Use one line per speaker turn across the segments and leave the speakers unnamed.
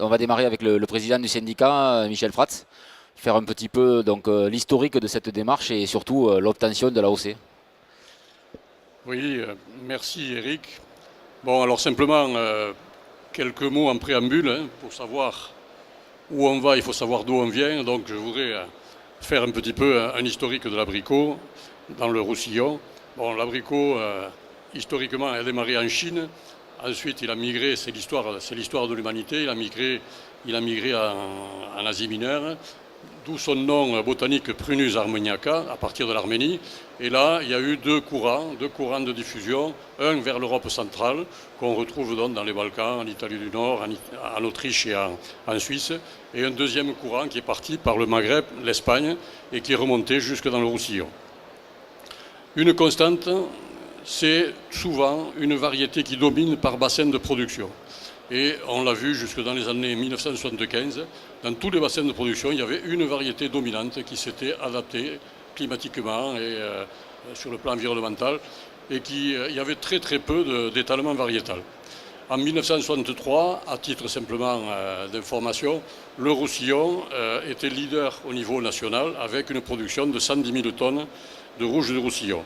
on va démarrer avec le président du syndicat, Michel Fratz, faire un petit peu l'historique de cette démarche et surtout l'obtention de l'AOC.
Oui, merci Eric. Bon, alors simplement, quelques mots en préambule. Pour savoir où on va, il faut savoir d'où on vient. Donc je voudrais faire un petit peu un historique de l'abricot dans le Roussillon. Bon, l'abricot, historiquement, a démarré en Chine. Ensuite, il a migré, c'est l'histoire de l'humanité, il a migré en Asie mineure, d'où son nom botanique Prunus armeniaca, à partir de l'Arménie. Et là, il y a eu deux courants de diffusion, un vers l'Europe centrale, qu'on retrouve donc dans les Balkans, en Italie du Nord, en Autriche et en Suisse, et un deuxième courant qui est parti par le Maghreb, l'Espagne, et qui est remonté jusque dans le Roussillon. Une constante, c'est souvent une variété qui domine par bassin de production. Et on l'a vu jusque dans les années 1975, dans tous les bassins de production, il y avait une variété dominante qui s'était adaptée climatiquement et sur le plan environnemental, et il y avait très très peu d'étalement variétal. En 1963, à titre simplement d'information, le Roussillon était leader au niveau national avec une production de 110 000 tonnes de rouge du Roussillon.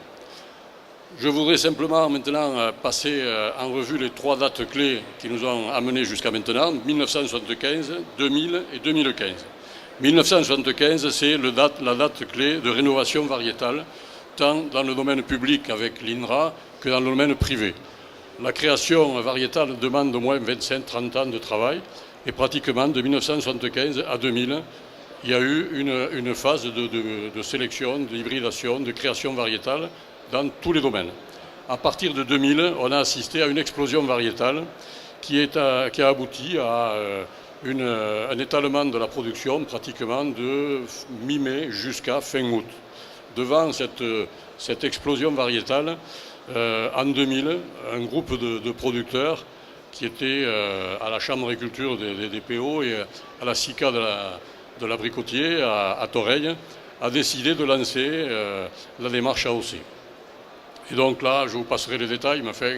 Je voudrais simplement maintenant passer en revue les trois dates clés qui nous ont amenés jusqu'à maintenant, 1975, 2000 et 2015. 1975, c'est la date clé de rénovation variétale, tant dans le domaine public avec l'INRA que dans le domaine privé. La création variétale demande au moins 25-30 ans de travail, et pratiquement de 1975 à 2000, il y a eu une phase de sélection, d'hybridation, de création variétale dans tous les domaines. À partir de 2000, on a assisté à une explosion variétale qui a abouti à un étalement de la production pratiquement de mi-mai jusqu'à fin août. Devant cette explosion variétale, en 2000, un groupe de producteurs qui étaient à la Chambre d'agriculture des DPO et à la SICA de l'abricotier à Toreil a décidé de lancer la démarche AOC. Et donc là, je vous passerai les détails, mais enfin,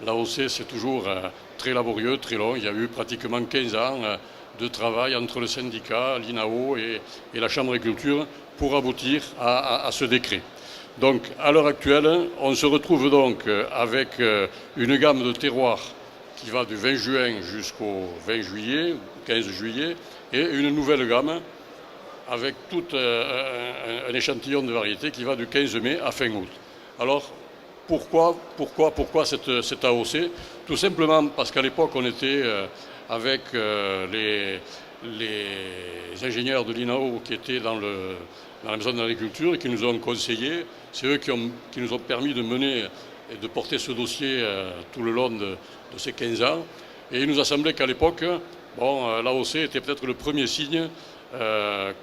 l'AOC, c'est toujours très laborieux, très long. Il y a eu pratiquement 15 ans de travail entre le syndicat, l'INAO et la Chambre d'agriculture pour aboutir à ce décret. Donc, à l'heure actuelle, on se retrouve donc avec une gamme de terroirs qui va du 20 juin jusqu'au 20 juillet, 15 juillet, et une nouvelle gamme avec tout un échantillon de variétés qui va du 15 mai à fin août. Alors, pourquoi cette AOC? Tout simplement parce qu'à l'époque, on était avec les ingénieurs de l'INAO qui étaient dans la maison de l'agriculture et qui nous ont conseillé. C'est eux qui nous ont permis de mener et de porter ce dossier tout le long de ces 15 ans. Et il nous a semblé qu'à l'époque, l'AOC était peut-être le premier signe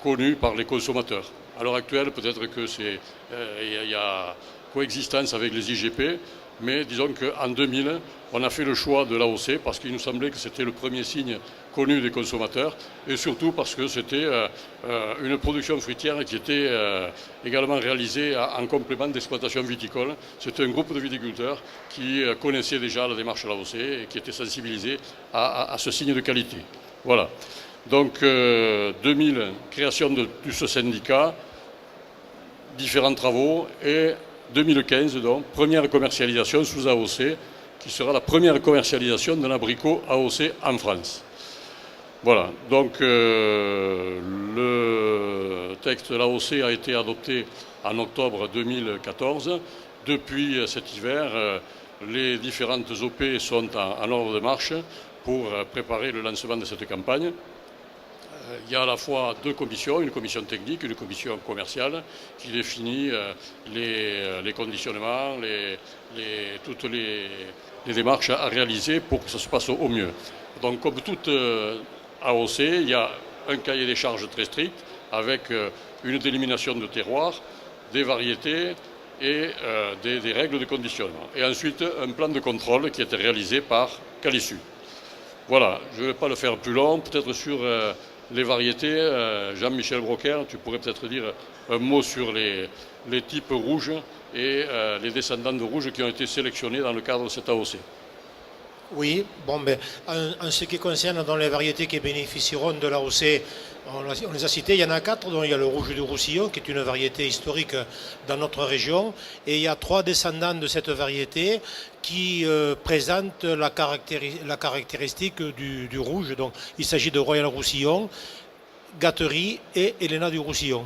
connu par les consommateurs. À l'heure actuelle, peut-être que il y a coexistence avec les IGP, mais disons qu'en 2000, on a fait le choix de l'AOC parce qu'il nous semblait que c'était le premier signe connu des consommateurs et surtout parce que c'était une production fruitière qui était également réalisée en complément d'exploitation viticole. C'était un groupe de viticulteurs qui connaissaient déjà la démarche de l'AOC et qui étaient sensibilisés à ce signe de qualité. Voilà. Donc 2000, création de ce syndicat, différents travaux et 2015, donc, première commercialisation sous AOC, qui sera la première commercialisation d'un abricot AOC en France. Voilà, donc le texte de l'AOC a été adopté en octobre 2014. Depuis cet hiver, les différentes OP sont en ordre de marche pour préparer le lancement de cette campagne. Il y a à la fois deux commissions, une commission technique, une commission commerciale, qui définit les conditionnements, toutes les démarches à réaliser pour que ça se passe au mieux. Donc comme toute AOC, il y a un cahier des charges très strict avec une délimitation de terroir, des variétés et des règles de conditionnement. Et ensuite un plan de contrôle qui a été réalisé par Calissu. Voilà, je ne vais pas le faire plus long, peut-être sur les variétés. Jean-Michel Broquer, tu pourrais peut-être dire un mot sur les types rouges et les descendants de rouges qui ont été sélectionnés dans le cadre de cette AOC.
Oui, bon, ben, en ce qui concerne dans les variétés qui bénéficieront de l'AOC, on les a citées, il y en a 4, dont il y a le rouge du Roussillon, qui est une variété historique dans notre région, et il y a 3 descendants de cette variété qui présentent la caractéristique du rouge. Donc, il s'agit de Royal Roussillon, Gâterie et Helena du Roussillon.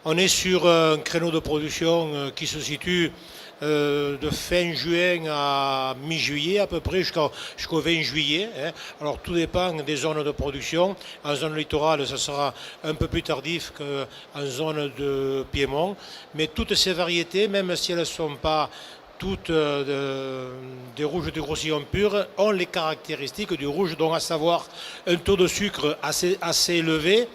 On est sur un créneau de production qui se situe de fin juin à mi-juillet à peu près jusqu'au 20 juillet. Hein. Alors tout dépend des zones de production. En zone littorale, ça sera un peu plus tardif qu'en zone de Piémont. Mais toutes ces variétés, même si elles ne sont pas toutes des rouges du Roussillon pur, ont les caractéristiques du rouge, donc à savoir un taux de sucre assez élevé,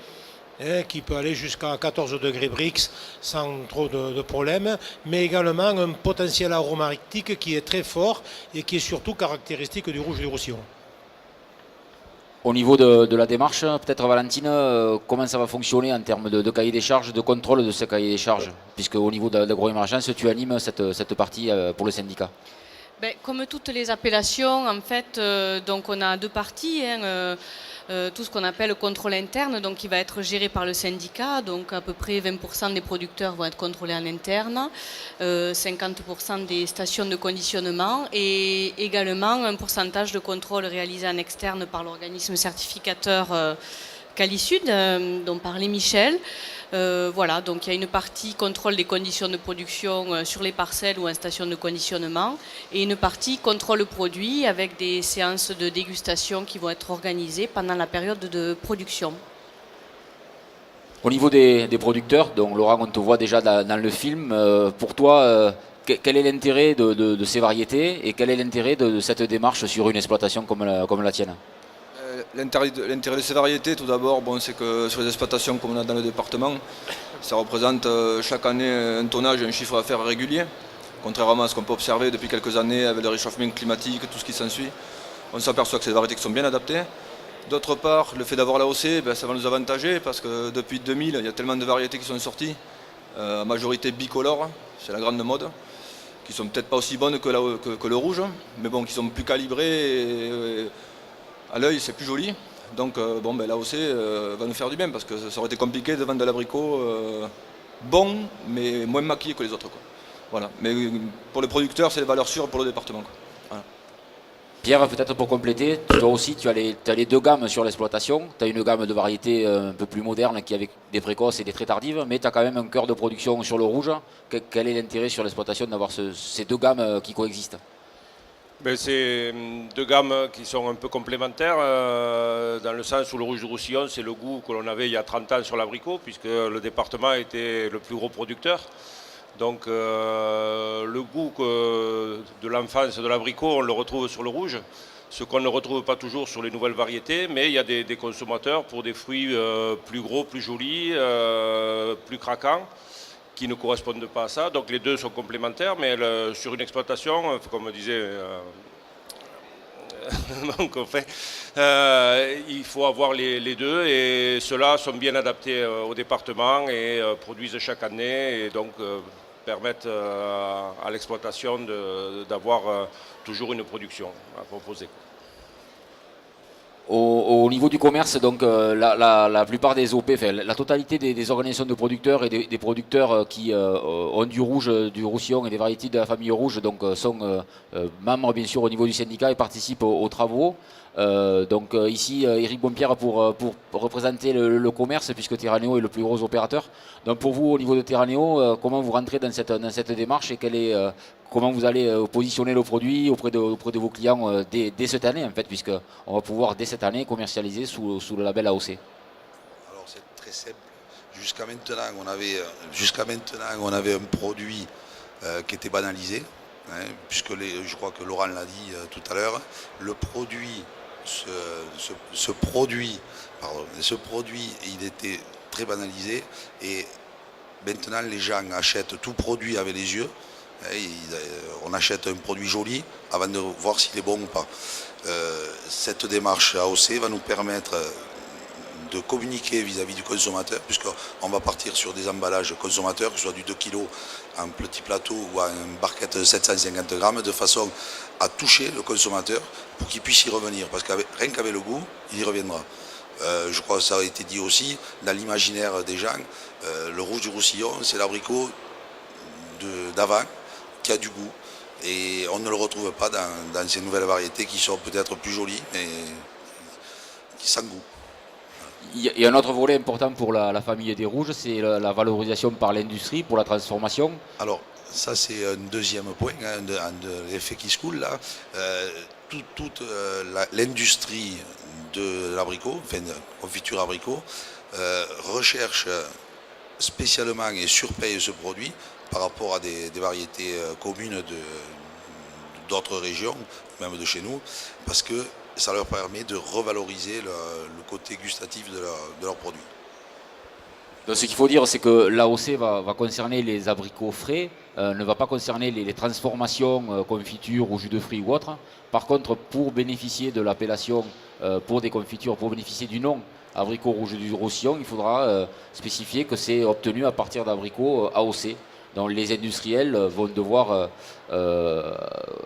qui peut aller jusqu'à 14 degrés Brix sans trop de problèmes, mais également un potentiel aromatique qui est très fort et qui est surtout caractéristique du rouge du Roussillon.
Au niveau de la démarche, peut-être Valentine, comment ça va fonctionner en termes de cahier des charges, de contrôle de ce cahier des charges, puisque au niveau de l'agroémergence, tu animes cette partie pour le syndicat.
Ben, comme toutes les appellations, en fait, donc on a deux parties. Tout ce qu'on appelle le contrôle interne, donc qui va être géré par le syndicat. Donc à peu près 20% des producteurs vont être contrôlés en interne, 50% des stations de conditionnement et également un pourcentage de contrôle réalisé en externe par l'organisme certificateur Calisud, dont parlait Michel. Voilà, donc il y a une partie contrôle des conditions de production sur les parcelles ou en station de conditionnement et une partie contrôle produit avec des séances de dégustation qui vont être organisées pendant la période de production.
Au niveau des producteurs, donc Laurent, on te voit déjà dans le film. Pour toi, quel est l'intérêt de ces variétés et quel est l'intérêt de cette démarche sur une exploitation comme la tienne?
L'intérêt de ces variétés, tout d'abord, bon, c'est que sur les exploitations comme on a dans le département, ça représente chaque année un tonnage et un chiffre d'affaires régulier, contrairement à ce qu'on peut observer depuis quelques années avec le réchauffement climatique, tout ce qui s'ensuit. On s'aperçoit que c'est des variétés qui sont bien adaptées. D'autre part, le fait d'avoir l'AOC, ça va nous avantager parce que depuis 2000, il y a tellement de variétés qui sont sorties, en majorité bicolores, c'est la grande mode, qui sont peut-être pas aussi bonnes que le rouge, mais bon, qui sont plus calibrées. À l'œil, c'est plus joli, donc l'AOC va nous faire du bien parce que ça aurait été compliqué de vendre de l'abricot bon, mais moins maquillé que les autres. Quoi. Voilà. Mais pour les producteurs, c'est des valeurs sûres pour le département. Quoi. Voilà.
Pierre, peut-être pour compléter, toi aussi, tu as les deux gammes sur l'exploitation. Tu as une gamme de variétés un peu plus moderne qui avec des précoces et des très tardives, mais tu as quand même un cœur de production sur le rouge. Quel est l'intérêt sur l'exploitation d'avoir ces deux gammes qui coexistent?
C'est deux gammes qui sont un peu complémentaires, dans le sens où le rouge du Roussillon, c'est le goût que l'on avait il y a 30 ans sur l'abricot, puisque le département était le plus gros producteur. Donc le goût de l'enfance de l'abricot, on le retrouve sur le rouge, ce qu'on ne retrouve pas toujours sur les nouvelles variétés, mais il y a des consommateurs pour des fruits plus gros, plus jolis, plus craquants, qui ne correspondent pas à ça. Donc les deux sont complémentaires, mais sur une exploitation, comme disait mon confrère, il faut avoir les deux et ceux-là sont bien adaptés au département et produisent chaque année et donc permettent à l'exploitation d'avoir toujours une production à proposer.
Au niveau du commerce, donc la plupart des OP, enfin, la totalité des organisations de producteurs et des producteurs qui ont du rouge, du Roussillon et des variétés de la famille rouge, donc sont membres bien sûr au niveau du syndicat et participent aux travaux. Ici, Éric Bompierre pour représenter le commerce, puisque Terraneo est le plus gros opérateur. Donc pour vous, au niveau de Terraneo, comment vous rentrez dans cette démarche et comment vous allez positionner le produit auprès de vos clients dès cette année, en fait, puisqu'on va pouvoir dès cette année commercialiser sous le label AOC?
Alors c'est très simple. Jusqu'à maintenant, on avait un produit qui était banalisé, puisque je crois que Laurent l'a dit tout à l'heure, le produit, ce produit, il était très banalisé et maintenant les gens achètent tout produit avec les yeux. On achète un produit joli avant de voir s'il est bon ou pas. Cette démarche AOC va nous permettre de communiquer vis-à-vis du consommateur, puisqu'on va partir sur des emballages consommateurs, que ce soit du 2 kg en petit plateau ou en barquette de 750 grammes, de façon à toucher le consommateur pour qu'il puisse y revenir, parce que rien qu'avec le goût, il y reviendra. Je crois que ça a été dit aussi, dans l'imaginaire des gens, le rouge du Roussillon, c'est l'abricot d'avant qui a du goût. Et on ne le retrouve pas dans ces nouvelles variétés qui sont peut-être plus jolies, mais qui sans goût.
Il y a un autre volet important pour la famille des rouges, c'est la valorisation par l'industrie pour la transformation.
Alors, ça c'est un deuxième point, de l'effet qui se coule là. Toute l'industrie de l'abricot, enfin de confiture abricot, recherche spécialement et surpaye ce produit par rapport à des variétés communes d'autres régions, même de chez nous, parce que ça leur permet de revaloriser le côté gustatif de leurs produits.
Donc, ce qu'il faut dire, c'est que l'AOC va concerner les abricots frais, ne va pas concerner les transformations, confitures ou jus de fruits ou autres. Par contre, pour bénéficier de l'appellation pour des confitures, pour bénéficier du nom abricot rouge du Roussillon, il faudra spécifier que c'est obtenu à partir d'abricots AOC. Donc les industriels vont devoir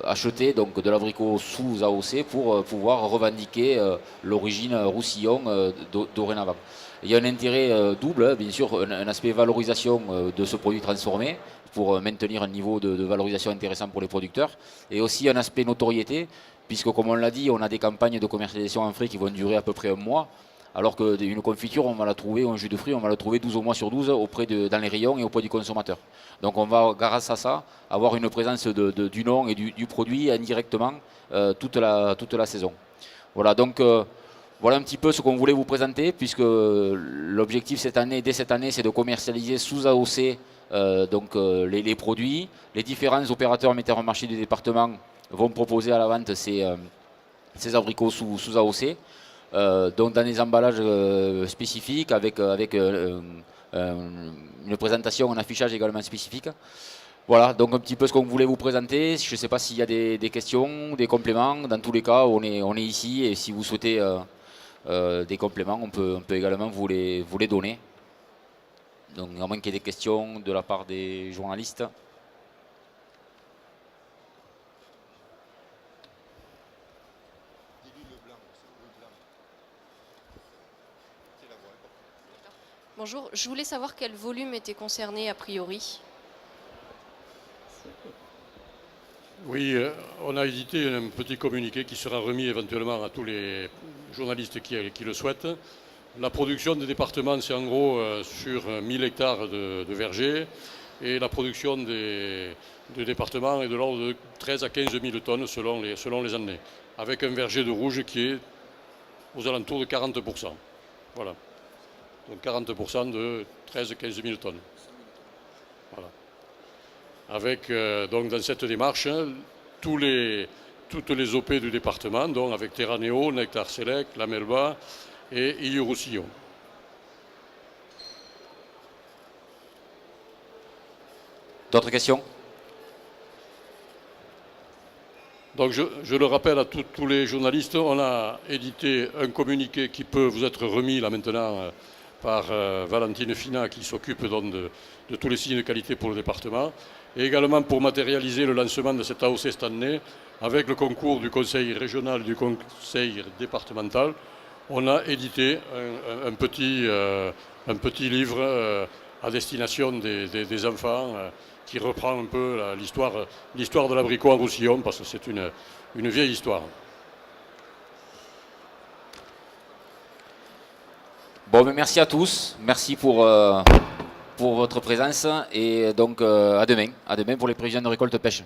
acheter donc, de l'abricot sous AOC pour pouvoir revendiquer l'origine Roussillon dorénavant. Il y a un intérêt double, bien sûr, un aspect valorisation de ce produit transformé pour maintenir un niveau de valorisation intéressant pour les producteurs, et aussi un aspect notoriété, puisque comme on l'a dit, on a des campagnes de commercialisation en frais qui vont durer à peu près un mois, alors qu'une confiture, on va la trouver, un jus de fruits, on va la trouver 12 mois sur 12 dans les rayons et auprès du consommateur. Donc on va, grâce à ça, avoir une présence du nom et du produit indirectement toute la saison. Voilà, donc voilà un petit peu ce qu'on voulait vous présenter, puisque l'objectif dès cette année, c'est de commercialiser sous AOC les produits. Les différents opérateurs metteurs en marché du département vont proposer à la vente ces abricots sous AOC. Donc dans des emballages spécifiques avec une présentation, un affichage également spécifique. Voilà, donc un petit peu ce qu'on voulait vous présenter. Je ne sais pas s'il y a des questions, des compléments. Dans tous les cas, on est ici, et si vous souhaitez des compléments, on peut également vous les donner. Donc à moins qu'il y ait des questions de la part des journalistes.
Bonjour, je voulais savoir quel volume était concerné a priori.
Oui, on a édité un petit communiqué qui sera remis éventuellement à tous les journalistes qui le souhaitent. La production des départements, c'est en gros sur 1000 hectares de vergers, et la production des départements est de l'ordre de 13 à 15 000 tonnes selon les années, avec un verger de rouge qui est aux alentours de 40%. Voilà. Donc 40% de 13-15 000 tonnes. Voilà. Avec, donc dans cette démarche, toutes les OP du département, donc avec Terraneo, Nectar Select, La Melba et Illy-Roussillon.
D'autres questions?
Donc je le rappelle à tous les journalistes, on a édité un communiqué qui peut vous être remis là maintenant par Valentine Fina, qui s'occupe donc de tous les signes de qualité pour le département, et également pour matérialiser le lancement de cette AOC cette année, avec le concours du conseil régional et du conseil départemental, on a édité un petit livre à destination des enfants qui reprend un peu l'histoire de l'abricot en Roussillon, parce que c'est une vieille histoire.
Bon, mais merci à tous, merci pour votre présence, et donc à demain pour les prévisions de récolte pêche.